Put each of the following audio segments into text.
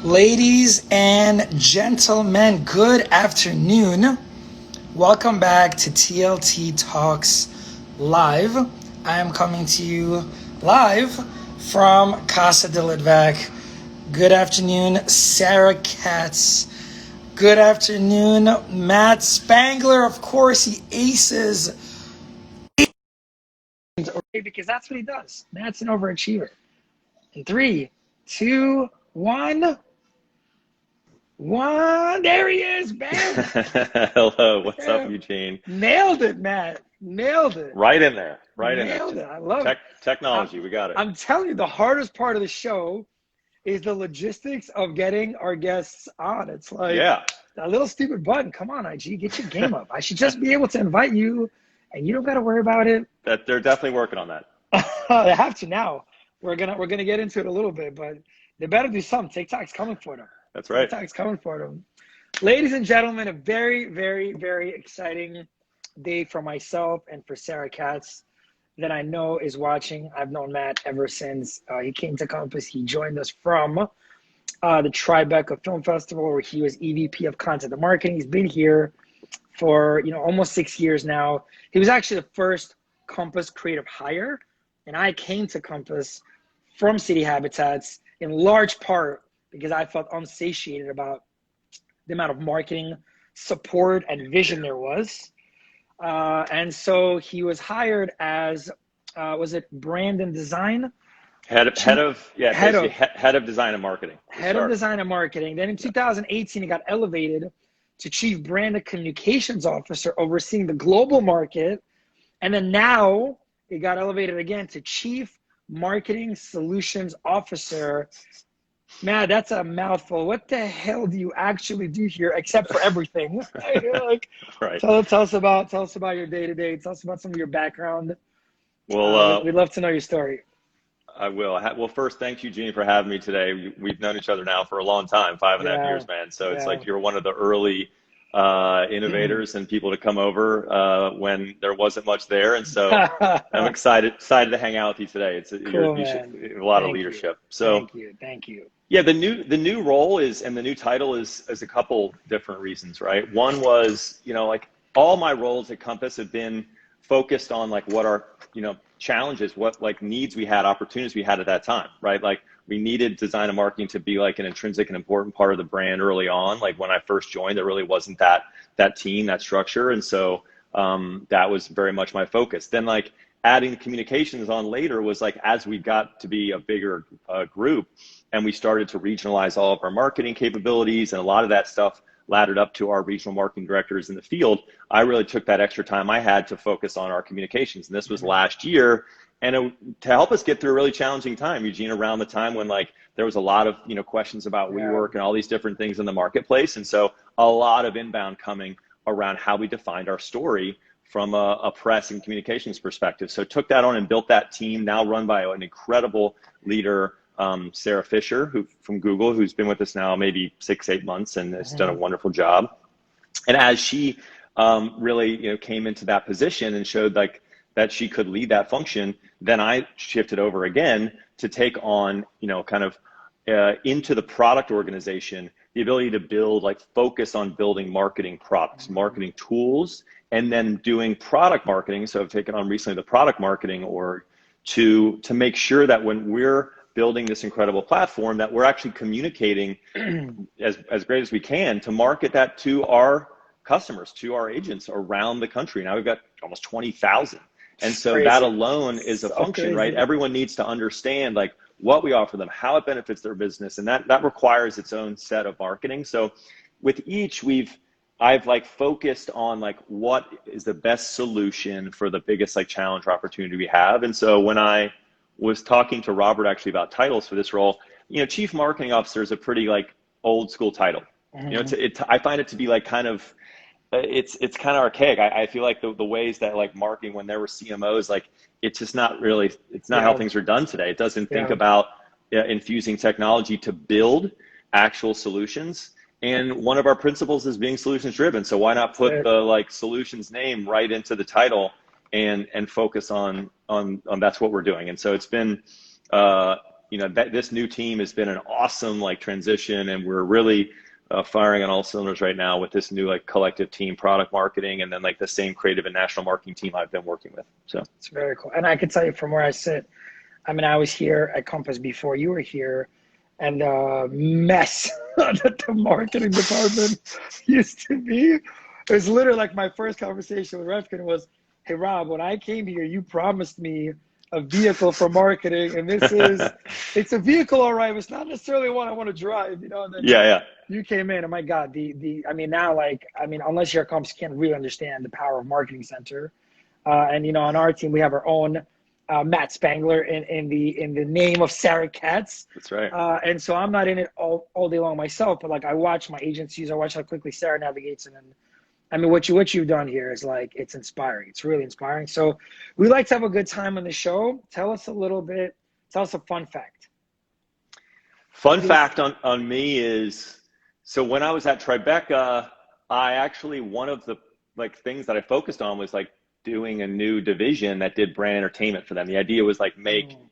Ladies and gentlemen, good afternoon. Welcome back to TLT Talks Live. I am coming to you live from Casa de Lidvac. Good afternoon, Sarah Katz. Good afternoon, Matt Spangler. Of course, he aces. Because that's what he does. Matt's an overachiever. In 3, 2, 1. There he is, man. Hello, what's up, Eugene? Nailed it, Matt. Nailed it. Right in there. Nailed it. I love it. Technology, we got it. I'm telling you, the hardest part of the show is the logistics of getting our guests on. It's like a little stupid button. Come on, IG, get your game up. I should just be able to invite you, and you don't got to worry about it. That they're definitely working on that. They have to now. We're gonna get into it a little bit, but they better do something. TikTok's coming for them. That's right. TikTok's coming for them. Ladies and gentlemen, a very, very, very exciting day for myself and for Sarah Katz that I know is watching. I've known Matt ever since he came to Compass. He joined us from the Tribeca Film Festival, where he was EVP of Content and Marketing. He's been here for almost 6 years now. He was actually the first Compass creative hire, and I came to Compass from City Habitats in large part because I felt unsatiated about the amount of marketing support and vision there was. And so he was hired as, was it brand and design? Head of design and marketing. Head of design and marketing. Then in 2018, he got elevated to Chief Brand and Communications Officer, overseeing the global market. And then now he got elevated again to Chief Marketing Solutions Officer. Man, that's a mouthful. What the hell do you actually do here, except for everything? Right. Tell us about your day-to-day. Tell us about some of your background. Well, we'd love to know your story. I will. Well, first, thanks, Eugene, for having me today. We've known each other now for a long time, 5.5 years, man. So it's like you're one of the early innovators and people to come over when there wasn't much there. And so I'm excited to hang out with you today. It's cool, a lot of leadership. So thank you. Yeah, the new role is, and the new title is a couple different reasons, right? One was, like all my roles at Compass have been focused on like what our, challenges, what like needs we had, opportunities we had at that time, right? Like we needed design and marketing to be like an intrinsic and important part of the brand early on. Like when I first joined, there really wasn't that team, that structure. And so that was very much my focus. Then like adding communications on later was like, as we got to be a bigger group and we started to regionalize all of our marketing capabilities, and a lot of that stuff laddered up to our regional marketing directors in the field, I really took that extra time I had to focus on our communications. And this was last year. And to help us get through a really challenging time, Eugene, around the time when like there was a lot of questions about WeWork and all these different things in the marketplace. And so a lot of inbound coming around how we defined our story from a press and communications perspective. So took that on and built that team, now run by an incredible leader, Sarah Fisher, from Google, who's been with us now maybe 6-8 months and has done a wonderful job. And as she really came into that position and showed like that she could lead that function, then I shifted over again to take on kind of into the product organization the ability to build, like focus on building marketing products, marketing tools, and then doing product marketing. So I've taken on recently the product marketing org to make sure that when we're building this incredible platform, that we're actually communicating as great as we can to market that to our customers, to our agents around the country. Now we've got almost 20,000. And so that alone is a function, right? Everyone needs to understand like what we offer them, how it benefits their business. And that requires its own set of marketing. So with each, I've like focused on like what is the best solution for the biggest like challenge or opportunity we have. And so when I was talking to Robert actually about titles for this role, Chief Marketing Officer is a pretty like old school title. I find it to be like kind of, it's kind of archaic. I feel like the ways that like marketing, when there were CMOs, like it's just not really, it's not how things are done today. It doesn't think about infusing technology to build actual solutions. And one of our principles is being solutions driven. So why not put the like solutions name right into the title and focus on that's what we're doing. And so it's been you know, that this new team has been an awesome like transition, and we're really firing on all cylinders right now with this new like collective team, product marketing, and then like the same creative and national marketing team I've been working with. So it's very cool. And I can tell you from where I sit, I mean, I was here at Compass before you were here, and the mess that the marketing department used to be. It was literally like my first conversation with Refkin was, hey, Rob, when I came here, you promised me a vehicle for marketing, and it's a vehicle, all right, but it's not necessarily one I want to drive, you know? And then yeah. you came in, and my God, I mean, now, like, I mean, unless you're a Compass, you can't really understand the power of Marketing Center. And, you know, on our team, we have our own Matt Spangler in the name of Sarah Katz. That's right. And so I'm not in it all day long myself, but like I watch my agencies, I watch how quickly Sarah navigates, and then I mean what you've done here is like it's inspiring. It's really inspiring. So we like to have a good time on the show. Tell us a fun fact. Fun fact on me is, so when I was at Tribeca, I actually, one of the like things that I focused on was like doing a new division that did brand entertainment for them. The idea was like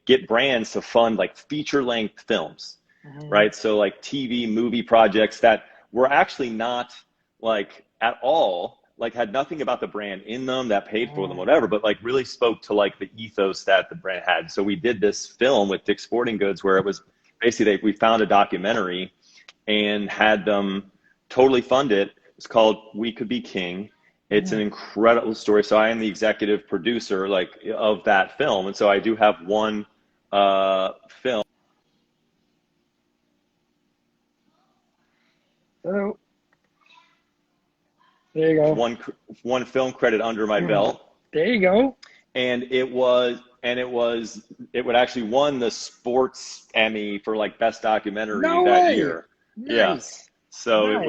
get brands to fund like feature length films, right? So like TV movie projects that were actually not like at all, like had nothing about the brand in them, that paid for them, whatever, but like really spoke to like the ethos that the brand had. So we did this film with Dick's Sporting Goods where it was basically we found a documentary and had them totally fund it. It's called We Could Be King. It's an incredible story. So I am the executive producer like of that film. And so I do have one film. Oh. There you go. One film credit under my belt. There you go. And it would actually won the sports Emmy for like best documentary year. Nice. Yeah. So nice.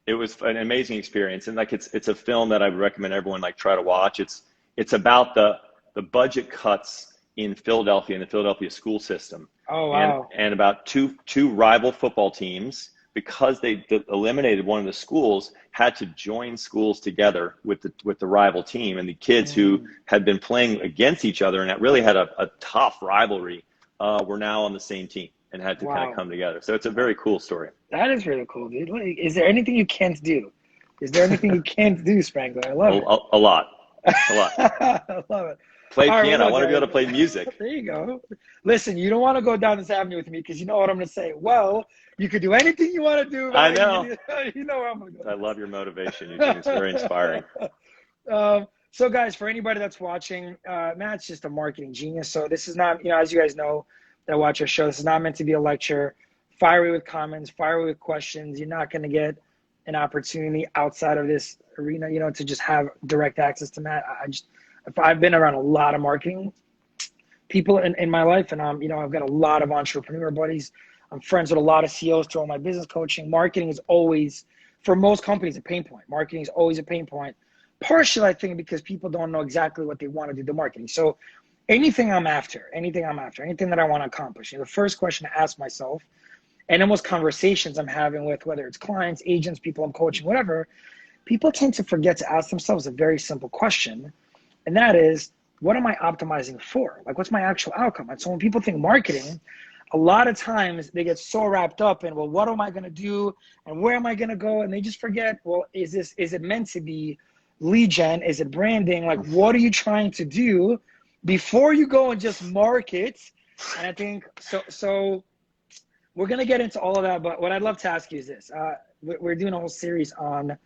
it was an amazing experience, and like it's a film that I would recommend everyone like try to watch. It's about the budget cuts in Philadelphia, in the Philadelphia school system. Oh wow! And about two rival football teams, because they eliminated one of the schools, had to join schools together with the rival team, and the kids who had been playing against each other and that really had a tough rivalry were now on the same team and had to kind of come together. So it's a very cool story. That is really cool, dude. Like, is there anything you can't do? Is there anything you can't do, Spangler? I love it. A lot. I love it. Play piano. I want to be able to play music. There you go. Listen, you don't want to go down this avenue with me because you know what I'm going to say. Well, you could do anything you want to do. I know. You know where I'm going to go. I love your motivation, Eugene. It's very inspiring. So, guys, for anybody that's watching, Matt's just a marketing genius. So this is not, you know, as you guys know that watch our show, this is not meant to be a lecture. Fire away with comments, fire away with questions. You're not going to get an opportunity outside of this arena, you know, to just have direct access to Matt. I've been around a lot of marketing people in my life, and you know, I've got a lot of entrepreneur buddies. I'm friends with a lot of CEOs through all my business coaching. Marketing is always, for most companies, a pain point. Marketing is always a pain point. Partially, I think, because people don't know exactly what they want to do to marketing. So anything that I want to accomplish, you know, the first question to ask myself, and almost conversations I'm having with, whether it's clients, agents, people I'm coaching, whatever, people tend to forget to ask themselves a very simple question. And that is, what am I optimizing for? Like, what's my actual outcome? And so when people think marketing, a lot of times they get so wrapped up in, well, what am I going to do? And where am I going to go? And they just forget, well, is it meant to be lead gen? Is it branding? Like, what are you trying to do before you go and just market? And I think, so we're going to get into all of that. But what I'd love to ask you is this. We're doing a whole series on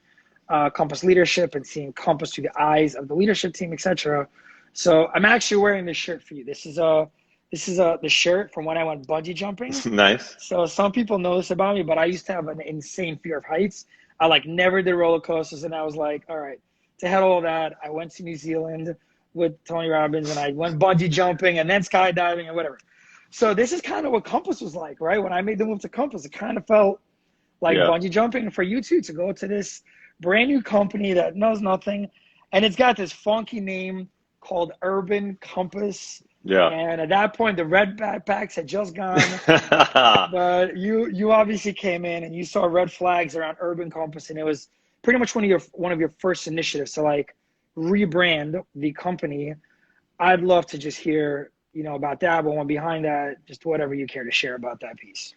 Compass leadership and seeing Compass through the eyes of the leadership team, etc. So I'm actually wearing this shirt for you. This is the shirt from when I went bungee jumping. Nice. So some people know this about me, but I used to have an insane fear of heights. I like never did roller coasters, and I was like, all right, to hell all that. I went to New Zealand with Tony Robbins, and I went bungee jumping and then skydiving and whatever. So this is kind of what Compass was like, right? When I made the move to Compass, it kind of felt like bungee jumping. And for you too, to go to this brand new company that knows nothing, and it's got this funky name called Urban Compass. Yeah. And at that point, the red backpacks had just gone. But you obviously came in and you saw red flags around Urban Compass, and it was pretty much one of your first initiatives to like rebrand the company. I'd love to just hear, about that, but one behind that, just whatever you care to share about that piece.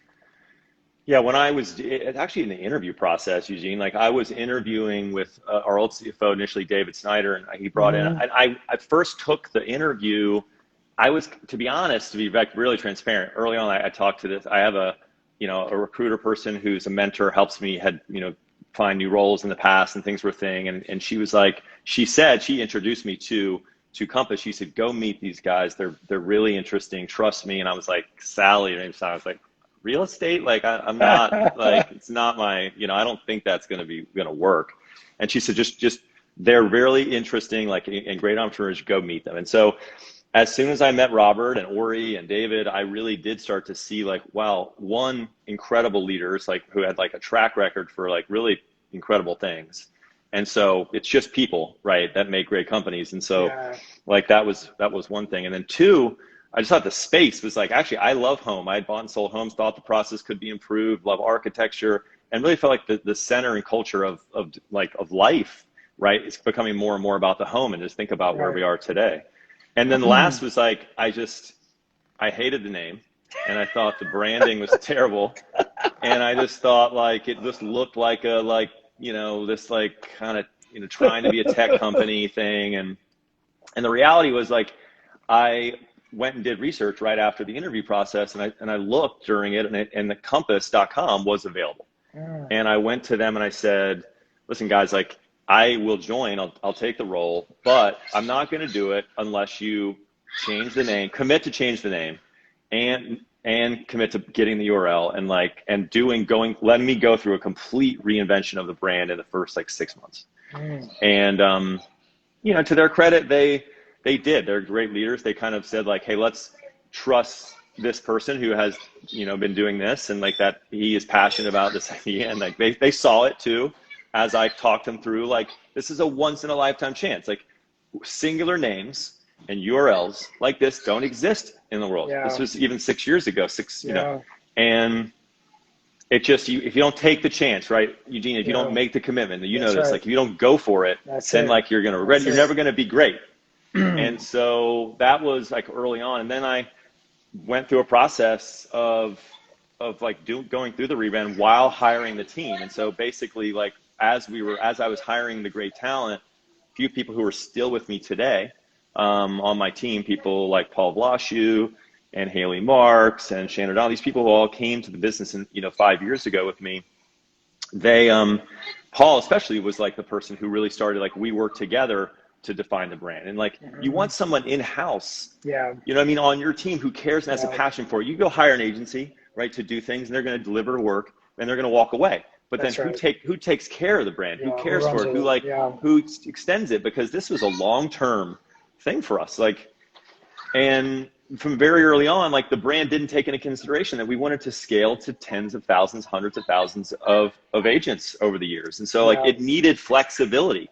Yeah, when I was actually in the interview process, Eugene, like I was interviewing with our old CFO initially, David Snyder, and he brought in, Mm-hmm. I first took the interview. I was, to be honest, to be really transparent, early on, I talked to this, I have a recruiter person who's a mentor, helps me find new roles in the past and things were a thing. And she was like, she introduced me to Compass. She said, go meet these guys. They're really interesting. Trust me. And I was like, Sally, her name's Sally. I was like, real estate? Like I'm not like, it's not my, I don't think that's going to work. And she said, just, they're really interesting, like, and great entrepreneurs, go meet them. And so as soon as I met Robert and Ori and David, I really did start to see like, wow, one, incredible leaders, like who had like a track record for like really incredible things. And so it's just people, right, that make great companies. And so like that was one thing. And then two, I just thought the space was like, actually, I love home. I had bought and sold homes, thought the process could be improved, love architecture, and really felt like the center and culture of life, right, is becoming more and more about the home, and just think about where we are today. And then the last was like, I hated the name, and I thought the branding was terrible. And I just thought like, it just looked like this like kind of, trying to be a tech company thing. And the reality was like, I went and did research right after the interview process, and I looked during it, and the compass.com was available. And I went to them and I said, listen guys, like I will join, I'll take the role, but I'm not going to do it unless you change the name, commit to change the name, and commit to getting the URL and letting me go through a complete reinvention of the brand in the first like 6 months. And to their credit, they did. They're great leaders. They kind of said like, hey, let's trust this person who has, been doing this, and like that he is passionate about this idea. And like they saw it too, as I talked them through, like, this is a once in a lifetime chance. Like singular names and URLs like this don't exist in the world. This was even 6 years ago, and it just, if you don't take the chance, right, Eugene, if you don't make the commitment, like if you don't go for it, then like you're going to regret it. You're never going to be great. And so that was like early on. And then I went through a process of like going through the rebrand while hiring the team. And so basically like, as I was hiring the great talent, a few people who are still with me today on my team, people like Paul Vlashu and Haley Marks and Shannon O'Donnell, these people who all came to the business 5 years ago with me, they, Paul especially was like the person who really started, like we worked together to define the brand. And like, you want someone in-house, on your team who cares and has a passion for it. You go hire an agency, right, to do things, and they're going to deliver work and they're going to walk away. But then who takes care of the brand? Who cares for it? Who extends it? Because this was a long-term thing for us. Like, and from very early on, like the brand didn't take into consideration that we wanted to scale to tens of thousands, hundreds of thousands of agents over the years. And so like it needed flexibility.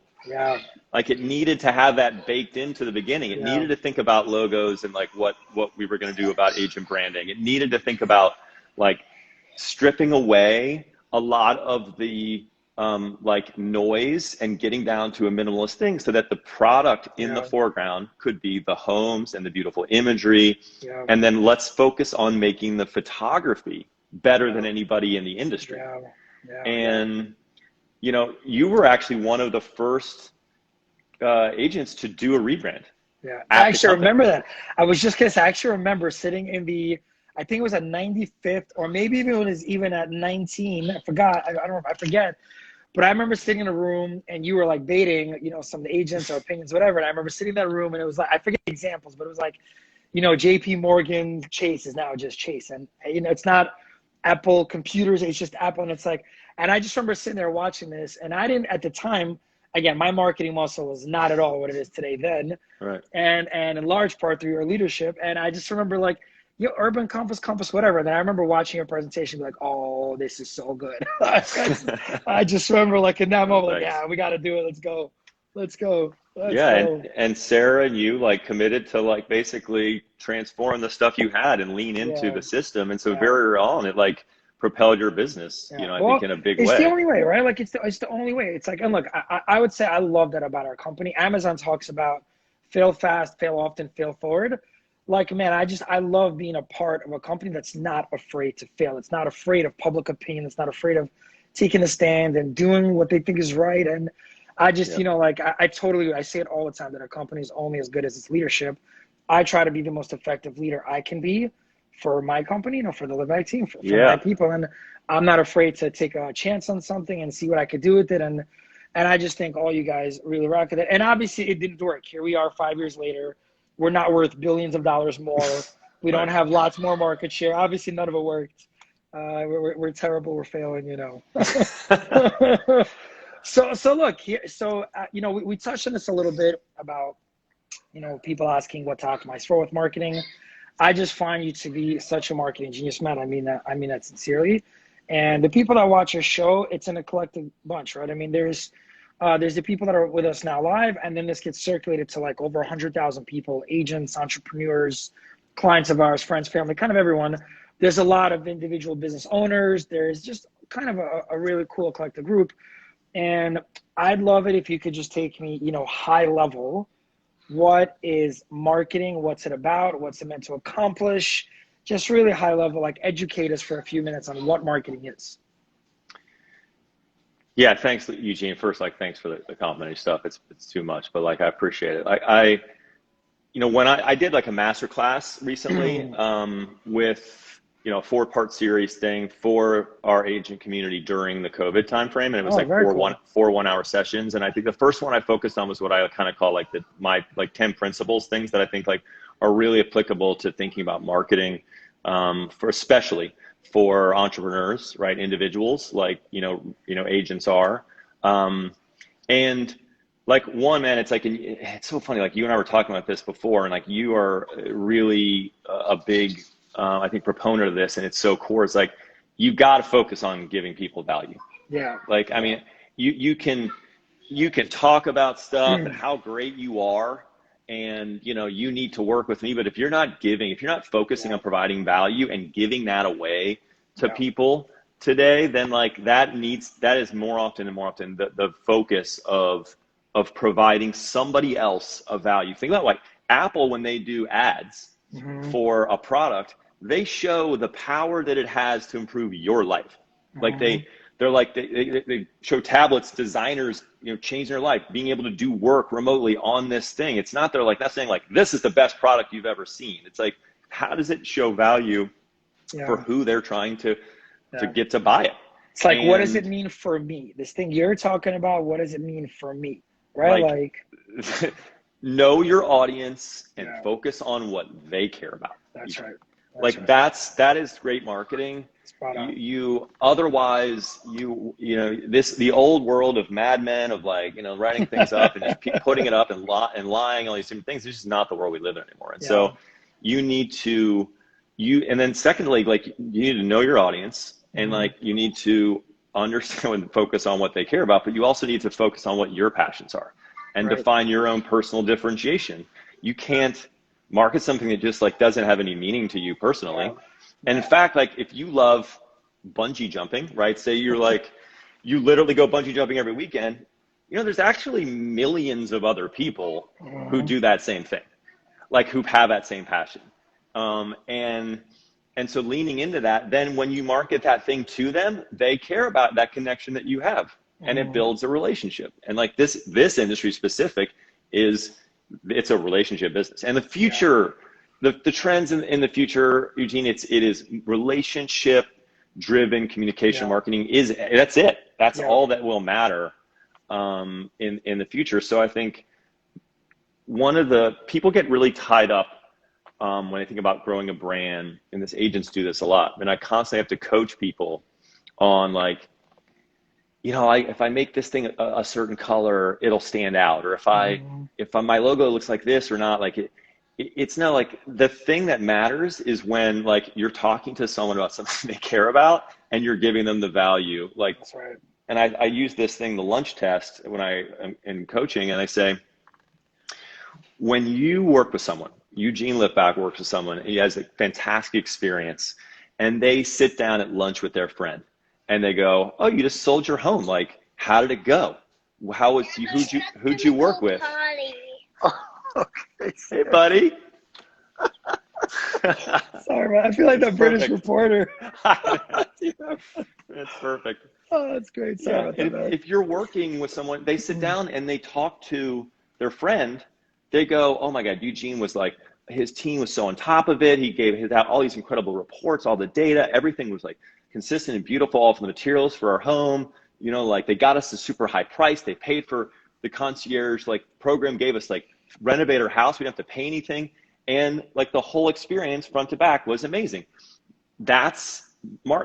Like it needed to have that baked into the beginning. It needed to think about logos and like what we were going to do about agent branding. It needed to think about like stripping away a lot of the like noise and getting down to a minimalist thing so that the product in the foreground could be the homes and the beautiful imagery. And then let's focus on making the photography better than anybody in the industry. And, you were actually one of the first agents to do a rebrand. I actually remember that. I was just going to say, I actually remember sitting in I think it was at 95th, or maybe even it was even at 19. I forgot. I don't know. I forget. But I remember sitting in a room and you were like baiting, some of the agents or opinions, whatever. And I remember sitting in that room and it was like, I forget the examples, but it was like, JP Morgan Chase is now just Chase. And, it's not Apple computers. It's just Apple. And it's like, and I just remember sitting there watching this, and I didn't, at the time, again, my marketing muscle was not at all what it is today then. Right. And in large part through your leadership. And I just remember like, urban compass, whatever. And then I remember watching your presentation, be like, oh, this is so good. I just remember like in that moment, like, yeah, we got to do it. Let's go. And Sarah and you like committed to like basically transform the stuff you had and lean into the system. And so very early on, it like propelled your business, I think in a big way. It's the only way, right? Like it's the only way. It's like, and look, I would say I love that about our company. Amazon talks about fail fast, fail often, fail forward. like, man, I love being a part of a company that's not afraid to fail. It's not afraid of public opinion. It's not afraid of taking a stand and doing what they think is right. And I just, Yeah. like, I totally, I say it all the time that a company is only as good as its leadership. I try to be the most effective leader I can be for my company, for the Live Back team, for my Yeah. people. And I'm not afraid to take a chance on something and see what I could do with it. And I just think all you guys really rock with it. And obviously it didn't work. Here we are 5 years later. We're not worth billions of dollars more. We don't Right. have lots more market share. Obviously none of it worked. We're terrible. We're failing. So look here. So, we touched on this a little bit about, people asking what to optimize for with marketing. I just find you to be such a marketing genius, Matt. I mean that sincerely. And the people that watch our show, it's in a collective bunch, right? I mean, there's the people that are with us now live, and then this gets circulated to like over 100,000 people, agents, entrepreneurs, clients of ours, friends, family, kind of everyone. There's a lot of individual business owners. There's just kind of a really cool collective group. And I'd love it if you could just take me, high level. What is marketing? What's it about? What's it meant to accomplish? Just really high level, like educate us for a few minutes on what marketing is. Yeah, thanks, Eugene. First, thanks for the complimentary stuff. It's too much, but I appreciate it. When I did a master class recently with a 4-part series thing for our agent community during the COVID timeframe, and it was four 1-hour sessions. And I think the first one I focused on was what I kind of call my 10 principles, things that I think are really applicable to thinking about marketing, especially for entrepreneurs, right? Individuals agents are, and one, man, it's so funny. You and I were talking about this before, and you are really a big, I think, proponent of this, and it's so core. It's you got to focus on giving people value. Yeah. I mean, you can talk about stuff and how great you are, and you need to work with me, but if you're not focusing on providing value and giving that away to people today, then that is more often the focus of providing somebody else a value. Think about Apple, when they do ads for a product, they show the power that it has to improve your life. They show tablets, designers, changing their life, being able to do work remotely on this thing. It's not, they're not saying this is the best product you've ever seen. It's how does it show value for who they're trying to get to buy it? It's what does it mean for me? This thing you're talking about, what does it mean for me? Right? Know your audience and focus on what they care about. That's right. That is great marketing. Otherwise the old world of Mad Men of writing things up and just putting it up and lying, all these different things. This is not the world we live in anymore. And so you need to and then secondly, you need to know your audience, and you need to understand and focus on what they care about, but you also need to focus on what your passions are and define your own personal differentiation. You can't market something that just doesn't have any meaning to you personally. And in fact, if you love bungee jumping, right? Say you're you literally go bungee jumping every weekend, there's actually millions of other people who do that same thing, who have that same passion. And so leaning into that, then when you market that thing to them, they care about that connection that you have, and it builds a relationship. And this industry specific it's a relationship business. And the future, the trends in the future, Eugene, it is relationship driven communication marketing. That's it. That's all that will matter in the future. So I think one of the people get really tied up when I think about growing a brand, and agents do this a lot, and I constantly have to coach people on if I make this thing a certain color, it'll stand out, or if my logo looks like this or not. It's not the thing that matters is when you're talking to someone about something they care about and you're giving them the value. That's right. And I use this thing, the lunch test, when I am in coaching, and I say, when you work with someone, Eugene Lippbach works with someone, and he has a fantastic experience, and they sit down at lunch with their friend, and they go, "Oh, you just sold your home. How did it go? Who'd you work with?" Okay. Hey, buddy. Sorry, man. I feel like It's the British perfect. reporter. That's perfect. Oh, that's great. Sorry Yeah, about and that, man. if you're working with someone, they sit down and they talk to their friend. They go, "Oh my God, Eugene was like, his team was so on top of it. He gave his out all these incredible reports, all the data, everything was like consistent and beautiful, all from the materials for our home. You know, like they got us a super high price. They paid for the concierge like program, gave us like renovate our house. We didn't have to pay anything, and like the whole experience front to back was amazing. That's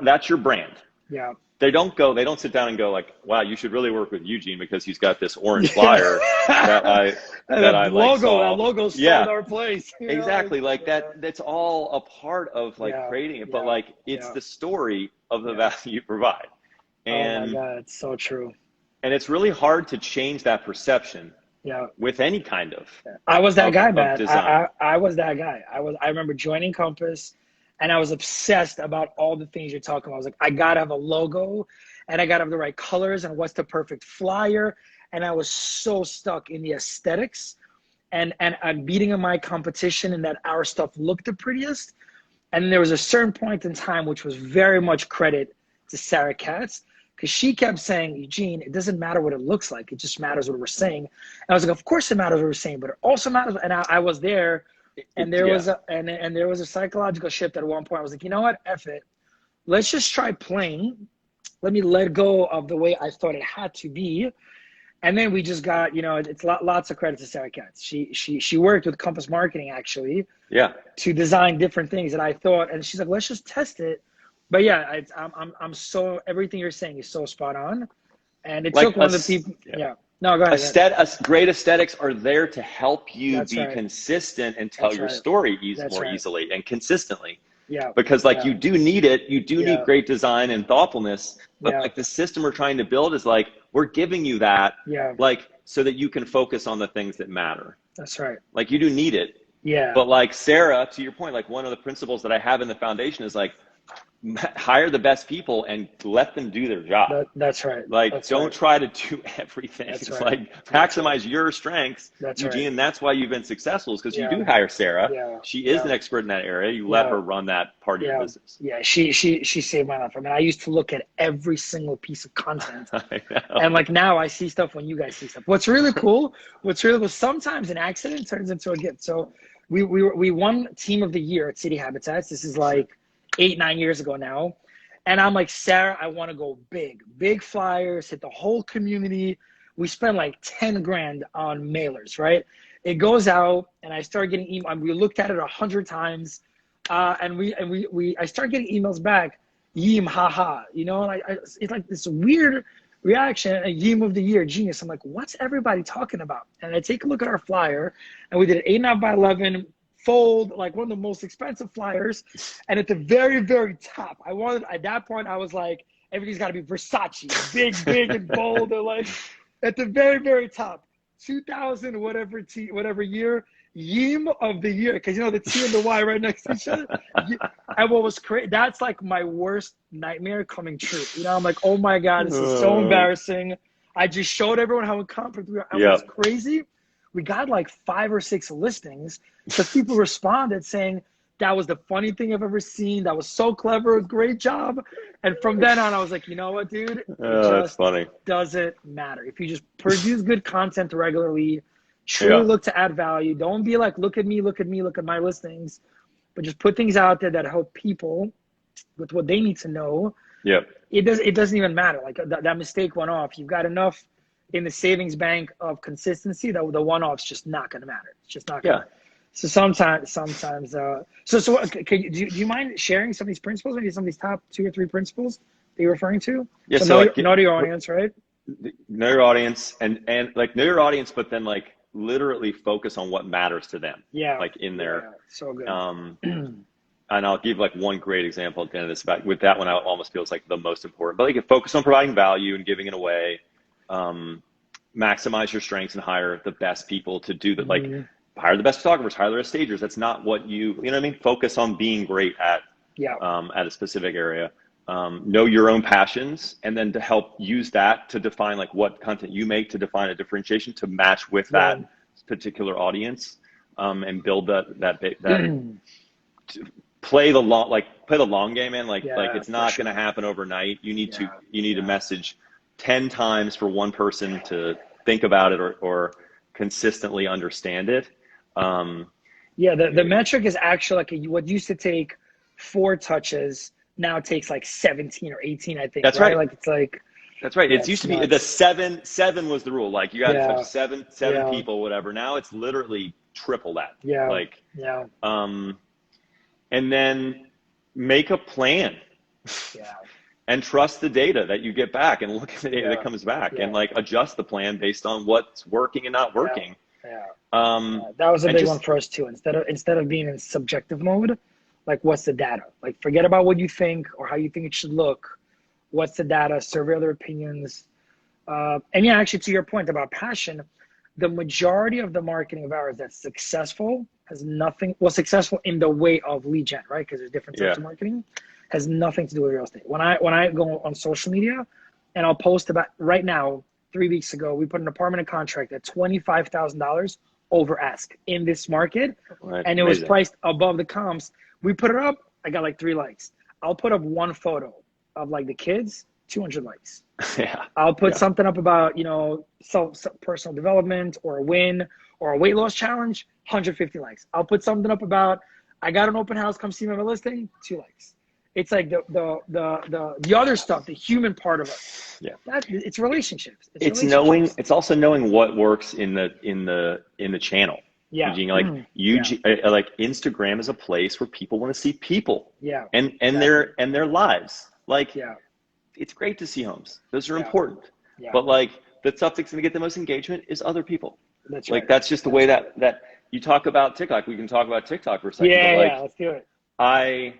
that's your brand. Yeah. They don't sit down and go like, wow, you should really work with Eugene because he's got this orange Yeah. flyer that I And that that I like logo, saw. stole Yeah, our place. exactly. Like Yeah. that's all a part of like Yeah. creating it, but Yeah. like it's Yeah. the story of the Yeah. value you provide. Oh my And God, it's so true. it's really hard to change that perception Yeah. with any kind I was that guy, of man. design. I was that guy. I remember joining Compass and I was obsessed about all the things you're talking about. I was like, I gotta have a logo and I gotta have the right colors and what's the perfect flyer. And I was so stuck in the aesthetics and beating in my competition and that our stuff looked the prettiest. And there was a certain point in time which was very much credit to Sarah Katz because she kept saying, Eugene, it doesn't matter what it looks like. It just matters what we're saying. And I was like, of course it matters what we're saying, but it also matters. And I was there and there Yeah. was and there was a psychological shift at one point. I was like, you know what? F it. Let's just try playing. Let me let go of the way I thought it had to be. And then we just got, it's lots of credit to Sarah Katz. She worked with Compass Marketing actually Yeah. to design different things that I thought, and she's like, let's just test it. But yeah, I'm so everything you're saying is so spot on, and it Like took one of the people. yeah. Yeah, no, go ahead. Great aesthetics are there to help you That's be right. consistent and tell That's your right. story That's more right. easily and consistently. Yeah. Because like Yeah. you do need it, you do need Yeah. great design and thoughtfulness, but Yeah. like the system we're trying to build is like we're giving you that Yeah. like so that you can focus on the things that matter. That's right. Like you do need it. Yeah. But like Sarah, to your point, like one of the principles that I have in the foundation is like hire the best people and let them do their job. That's right. Like, That's don't right. try to do everything. That's It's right. like That's right. maximize your strengths, That's right. Eugene, and that's why you've been successful is because you Yeah. do hire Sarah. Yeah. She is Yeah. an expert in that area. You let Yeah. her run that part of your Yeah. business. Yeah. She saved my life. I mean, I used to look at every single piece of content. I know. And like now I see stuff when you guys see stuff. What's really cool, sometimes an accident turns into a gift. So we won team of the year at City Habitats. This is like 8-9 years ago now. And I'm like, Sarah, I want to go big flyers, hit the whole community. We spent like 10 grand on mailers, right? It goes out and I start getting email. We looked at it 100 times. I start getting emails back. Yim, haha, and it's like this weird reaction. A Yim of the year, genius. I'm like, what's everybody talking about? And I take a look at our flyer, and we did an 8.5 by 11 fold, like one of the most expensive flyers. And at the very, very top, at that point, I was like, everything's got to be Versace, big and bold. Or like at the very, very top, 2000 whatever year. Yim of the year, because the T and the Y right next to each other. And what was crazy, that's like my worst nightmare coming true. I'm like, oh my God, this is so embarrassing. I just showed everyone how incompetent we are. And what's crazy, we got like 5 or 6 listings because people responded saying, that was the funny thing I've ever seen. That was so clever. Great job. And from then on, I was like, you know what, dude? It That's funny. doesn't matter. If you just produce good content regularly, truly look to add value. Don't be like, look at me, look at my listings, but just put things out there that help people with what they need to know. Yep. It doesn't even matter. Like that mistake went off. You've got enough in the savings bank of consistency that the one-off's just not going to matter. It's just not going to. So sometimes, so do you mind sharing some of these principles, maybe some of these top 2 or 3 principles that you're referring to? Yeah. So know your audience, right? Know your audience and like know your audience, but then like literally focus on what matters to them. Yeah. Like in there. Yeah, so good. And I'll give like one great example at the end of this. With that one, I almost feels like the most important. But like focus on providing value and giving it away. Maximize your strengths and hire the best people to do that. Like hire the best photographers, hire the best stagers. That's not what you know what I mean? Focus on being great at a specific area. Know your own passions, and then to help use that to define like what content you make to define a differentiation to match with that particular audience, and build that play the long game, man. Like it's not sure. going to happen overnight. You need to message 10 times for one person to think about it or consistently understand it. The metric is actually like what used to take 4 touches now takes like 17 or 18, I think. That's right. Like it's like that's right. It used to be the seven was the rule. Like you got to touch seven people, whatever. Now it's literally triple that. And then make a plan. And trust the data that you get back and look at the data that comes back and like adjust the plan based on what's working and not working. That was a big one for us too. Instead of being in subjective mode, like what's the data? Like forget about what you think or how you think it should look. What's the data? Survey other opinions. And actually to your point about passion, the majority of the marketing of ours that's successful successful in the way of lead gen, right? Because there's different types of marketing, has nothing to do with real estate. When I go on social media and I'll post about right now, 3 weeks ago, we put an apartment in contract at $25,000 over ask in this market. And it was priced above the comps. We put it up, I got like 3 likes. I'll put up one photo of like the kids, 200 likes. I'll put something up about, personal development or a win or a weight loss challenge, 150 likes. I'll put something up about, I got an open house, come see my listing, 2 likes. It's like the other stuff, the human part of it. It's relationships. It's also knowing what works in the channel. Like Instagram is a place where people want to see people. And their lives. Like it's great to see homes. Those are important. But like the stuff that's going to get the most engagement is other people. That's just the way that you talk about TikTok. We can talk about TikTok for a second. Let's do it. I'm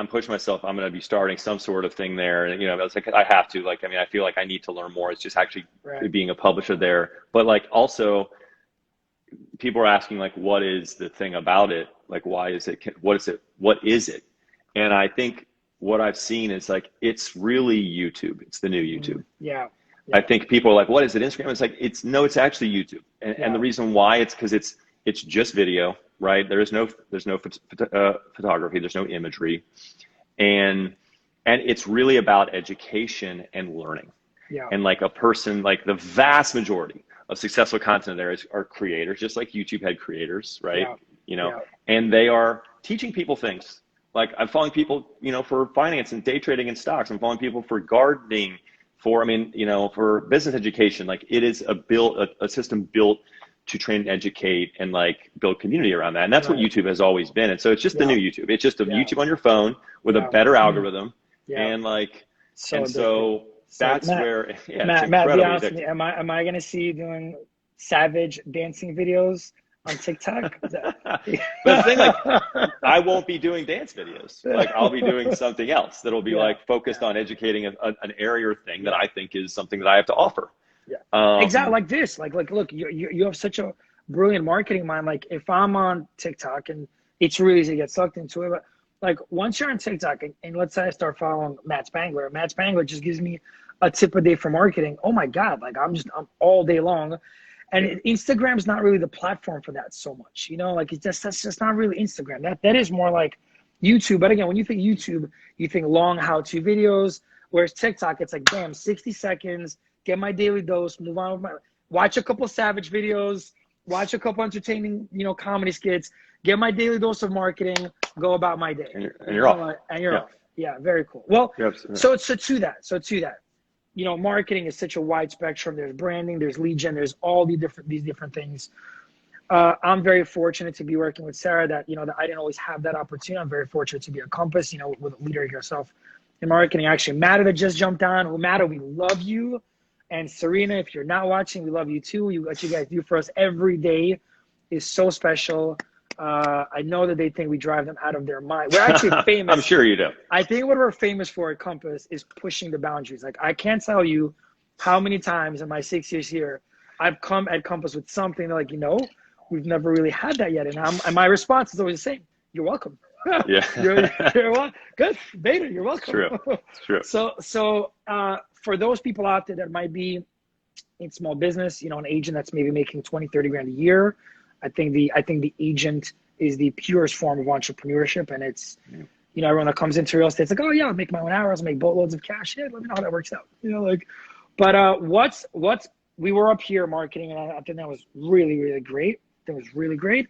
pushing myself. I'm going to be starting some sort of thing there. And, it's like, I have to, I feel like I need to learn more. It's just actually being a publisher there. But also people are asking what is the thing about it? Like, why is it, what is it? And I think what I've seen is it's really YouTube. It's the new YouTube. I think people are like, what is it? Instagram? It's it's actually YouTube. And the reason why it's because it's just video. Right. There's no photography. There's no imagery. And it's really about education and learning. And a person, the vast majority of successful content there are creators, just like YouTube had creators, right? And they are teaching people things. I'm following people, for finance and day trading and stocks. I'm following people for gardening, for business education. It is a system built to train and educate and build community around that. And that's what YouTube has always been. And so it's just the new YouTube. It's just a YouTube on your phone with a better algorithm. And so that's Matt, where, Matt, be honest with me, am I going to see you doing savage dancing videos on TikTok? But the thing, I won't be doing dance videos. I'll be doing something else that'll be focused on educating an area or thing that I think is something that I have to offer. Exactly like this. Look, you have such a brilliant marketing mind. If I'm on TikTok, and it's really easy to get sucked into it, but once you're on TikTok and let's say I start following Matt Spangler just gives me a tip a day for marketing. Oh my God, I'm all day long. And Instagram's not really the platform for that so much. That's just not really Instagram. That is more like YouTube. But again, when you think YouTube, you think long how-to videos, whereas TikTok, it's damn, 60 seconds. Get my daily dose, move on with watch a couple savage videos, watch a couple entertaining, comedy skits, get my daily dose of marketing, go about my day. And you're off. And you're off. Yeah, very cool. Well, so to that, marketing is such a wide spectrum. There's branding, there's lead gen, there's all these different things. I'm very fortunate to be working with Sarah that I didn't always have that opportunity. I'm very fortunate to be at Compass, with a leader yourself in marketing. Actually, Matta that just jumped on. Matta, we love you. And Serena, if you're not watching, we love you too. What you guys do for us every day is so special. I know that they think we drive them out of their mind. We're actually famous. I'm sure you do. I think what we're famous for at Compass is pushing the boundaries. I can't tell you how many times in my 6 years here, I've come at Compass with something like, we've never really had that yet. And my response is always the same. You're welcome. Yeah. you're welcome. Good. Beta, you're welcome. It's true. So for those people out there that might be in small business, an agent that's maybe making 20, 30 grand a year, I think the agent is the purest form of entrepreneurship. And it's, you know, everyone that comes into real estate, it's like, oh yeah, I'll make my own hours, I'll make boatloads of cash. Yeah, let me know how that works out. You know, like, but we were up here marketing, and I think that was really, really great. That was really great.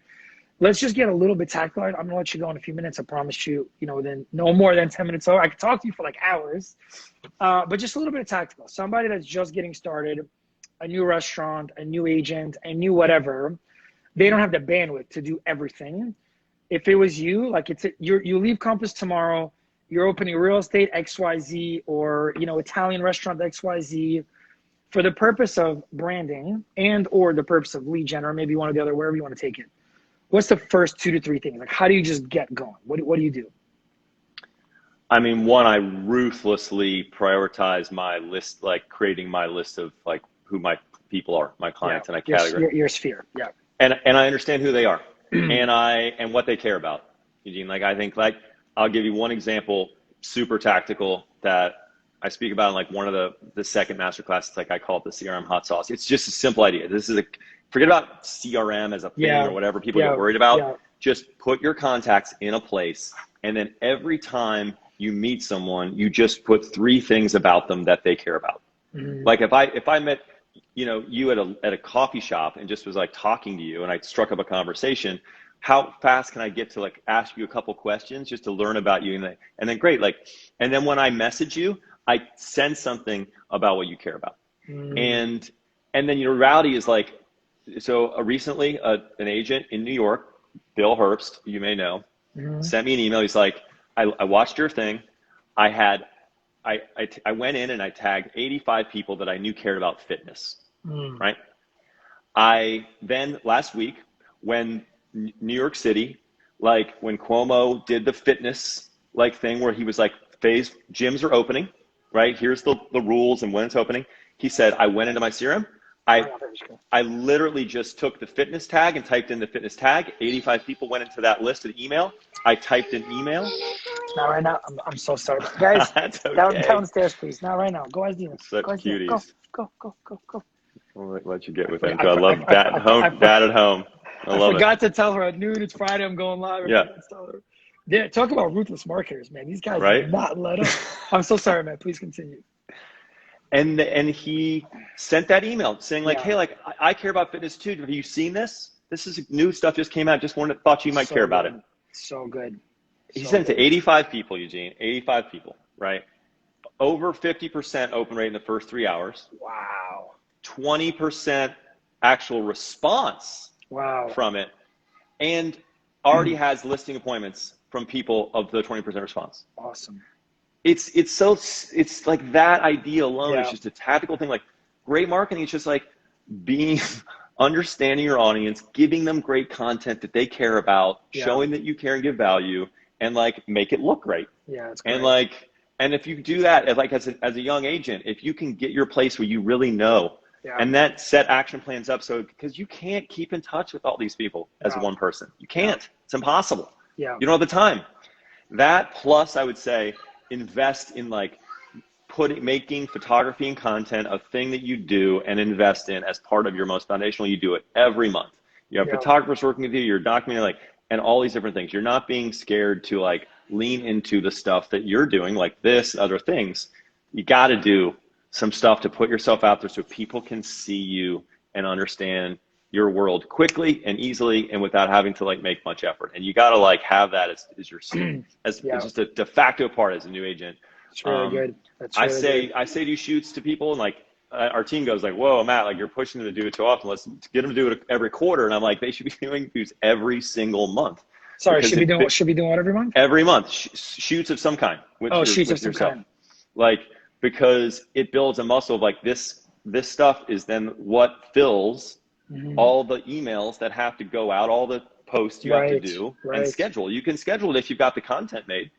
Let's just get a little bit tactical. I'm gonna let you go in a few minutes. I promise you, you know, within no more than 10 minutes. So I could talk to you for like hours, but just a little bit of tactical. Somebody that's just getting started, a new restaurant, a new agent, a new whatever, they don't have the bandwidth to do everything. If it was you, like you leave Compass tomorrow, you're opening real estate XYZ or, you know, Italian restaurant XYZ for the purpose of branding and or the purpose of lead gen, or maybe one or the other, wherever you want to take it. What's the first 2 to 3 things? Like, how do you just get going? What do you do? I mean, one, I ruthlessly prioritize my list, like creating my list of like who my people are, my clients, and I categorize your sphere. Yeah. And I understand who they are and what they care about, Eugene. Like, I think, like, I'll give you one example, super tactical, that I speak about in like one of the second masterclass. It's like, I call it the CRM hot sauce. It's just a simple idea. This is forget about CRM as a thing or whatever people get worried about. Yeah. Just put your contacts in a place, and then every time you meet someone, you just put 3 things about them that they care about. Like if I met, you know, you at a coffee shop and just was like talking to you, and I struck up a conversation, how fast can I get to like ask you a couple questions just to learn about you? And then great. Like, and then when I message you, I send something about what you care about. And then your reality is like, so recently an agent in New York, Bill Herbst, you may know, sent me an email. He's like, I watched your thing. I went in and I tagged 85 people that I knew cared about fitness, right? Then last week, when New York City, like when Cuomo did the fitness like thing where he was like, gyms are opening, right? Here's the rules and when it's opening. He said, I went into my CRM. I literally just took the fitness tag and typed in the fitness tag. 85 people went into that list of email. I typed in email. Not right now. I'm so sorry. Guys, okay. downstairs, please. Not right now. Go as demons. Such cuties. Go. I'll let you get with it. I love dad at home. Dad at home. I forgot to tell her at noon, it's Friday, I'm going live. Yeah, talk about ruthless marketers, man. These guys do not let up. I'm so sorry, man. Please continue. And he sent that email saying like, hey, like I care about fitness too. Have you seen this? This is new stuff just came out. Just thought you might care about it. So good. He sent it to 85 people, Eugene. 85 people, right? Over 50% open rate in the first 3 hours. Wow. 20% actual response. Wow. From it, and already has listing appointments from people of the 20% response. Awesome. It's like that idea alone is just a tactical thing. Like great marketing is just like understanding your audience, giving them great content that they care about, showing that you care and give value, and like make it look great. Yeah, it's great. And like, and if you do that, like as a young agent, if you can get your place where you really know. And that set action plans up. So, because you can't keep in touch with all these people as one person. You can't. It's impossible. Yeah. You don't have the time. That plus, I would say, invest in like making photography and content a thing that you do and invest in as part of your most foundational. You do it every month. You have photographers working with you. You're documenting like, and all these different things. You're not being scared to like lean into the stuff that you're doing like this and other things. You got to do some stuff to put yourself out there so people can see you and understand your world quickly and easily and without having to like make much effort. And you got to like have that as your as just a de facto part as a new agent. It's really good. That's really I say do shoots to people and like our team goes like, whoa, Matt, like you're pushing them to do it too often. Let's get them to do it every quarter. And I'm like, they should be doing shoots every single month. Sorry, should be doing what every month? Every month, shoots of some kind. Shoots of some kind. Like, because it builds a muscle of like this stuff is then what fills all the emails that have to go out, all the posts you have to do and schedule. You can schedule it if you've got the content made.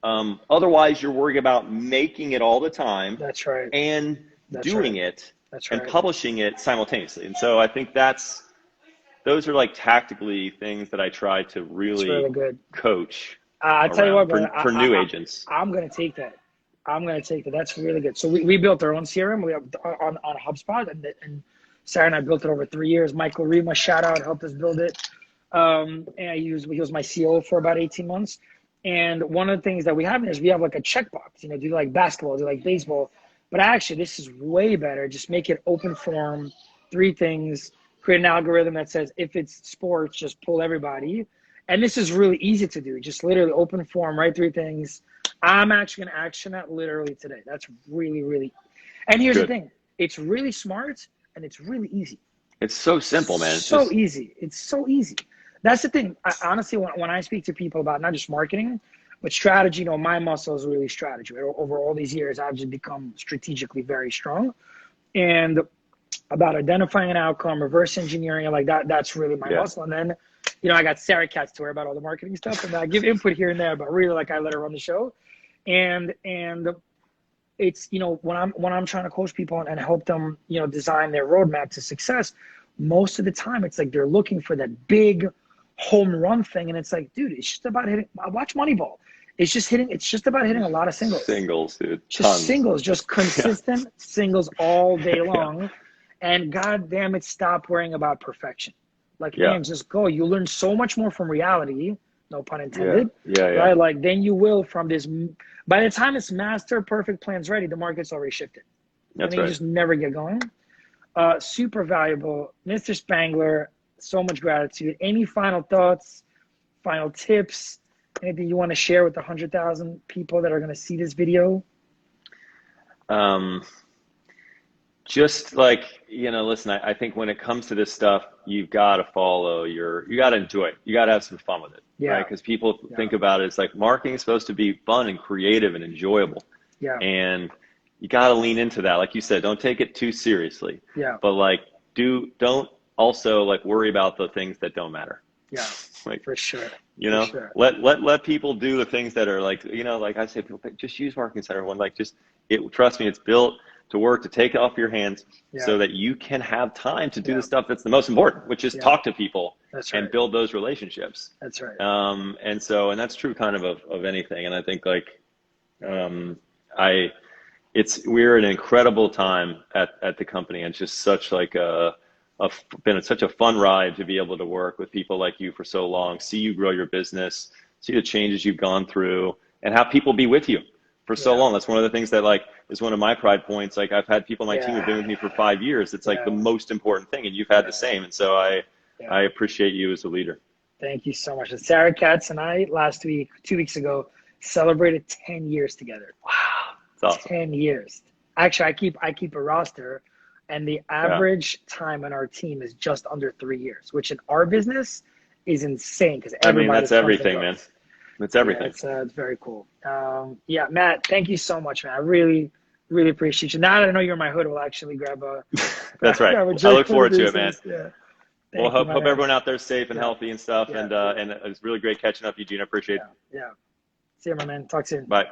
Otherwise, you're worried about making it all the time. That's right. And doing it and publishing it simultaneously. And so I think those are like tactically things that I try to really coach. I'll tell you what, for new agents. I'm going to take that. That's really good. So we built our own CRM. We have on HubSpot, and Sarah and I built it over 3 years. Michael Rima, shout out, helped us build it. And he was my CEO for about 18 months. And one of the things that we have is we have like a checkbox, do you like basketball, do you like baseball? But actually, this is way better. Just make it open form, 3 things, create an algorithm that says if it's sports, just pull everybody. And this is really easy to do. Just literally open form, write 3 things. I'm actually going to action that literally today. That's really, really. And here's the thing. It's really smart and it's really easy. It's so simple, man. It's so easy. It's so easy. That's the thing. Honestly, when I speak to people about not just marketing, but strategy, my muscle is really strategy. Over all these years, I've just become strategically very strong. And about identifying an outcome, reverse engineering, like that's really my muscle. And then, I got Sarah Katz to worry about all the marketing stuff, and I give input here and there, but really, like, I let her run the show. And it's, when I'm trying to coach people and help them, design their roadmap to success, most of the time it's like they're looking for that big home run thing, and it's like, dude, it's just about hitting. I watch Moneyball. It's just about hitting a lot of singles. Singles, dude. Just singles, just consistent singles all day long. And God damn it, stop worrying about perfection. Like, man, just go. You learn so much more from reality, no pun intended. Right? Like, then you will from this. By the time it's master perfect plans ready, the market's already shifted. That's and you just never get going. Super valuable. Mr. Spangler, so much gratitude. Any final thoughts, final tips, anything you want to share with the 100,000 people that are going to see this video? Just like, listen, I think when it comes to this stuff, you've got to follow you got to enjoy it. You got to have some fun with it, right? Because people think about it, it's like marketing is supposed to be fun and creative and enjoyable. And you got to lean into that. Like you said, don't take it too seriously. But like, don't also like worry about the things that don't matter. Like, for sure. Let people do the things that are like, like I say, people just use Marketing Center. Trust me, it's built to work, to take it off your hands so that you can have time to do the stuff that's the most important, which is talk to people and build those relationships. That's right. And that's true kind of anything. And I think like, we're an incredible time at the company, and it's just such like been such a fun ride to be able to work with people like you for so long, see you grow your business, see the changes you've gone through, and have people be with you for so long. That's one of the things that like is one of my pride points. Like, I've had people on my team who've been with me for 5 years. It's like the most important thing, and you've had the same. And so I appreciate you as a leader. Thank you so much. And Sarah Katz and I 2 weeks ago celebrated 10 years together. Wow, that's awesome. 10 years. Actually, I keep a roster, and the average time on our team is just under 3 years, which in our business is insane because that's everything, man. That's everything. It's very cool. Matt, thank you so much, man. I really, really appreciate you. Now that I know you're in my hood, we'll actually grab a. That's right. I look forward to it, man. Well, hope everyone out there is safe and healthy and stuff. And it was really great catching up, Eugene. I appreciate it. See you, my man. Talk soon. Bye.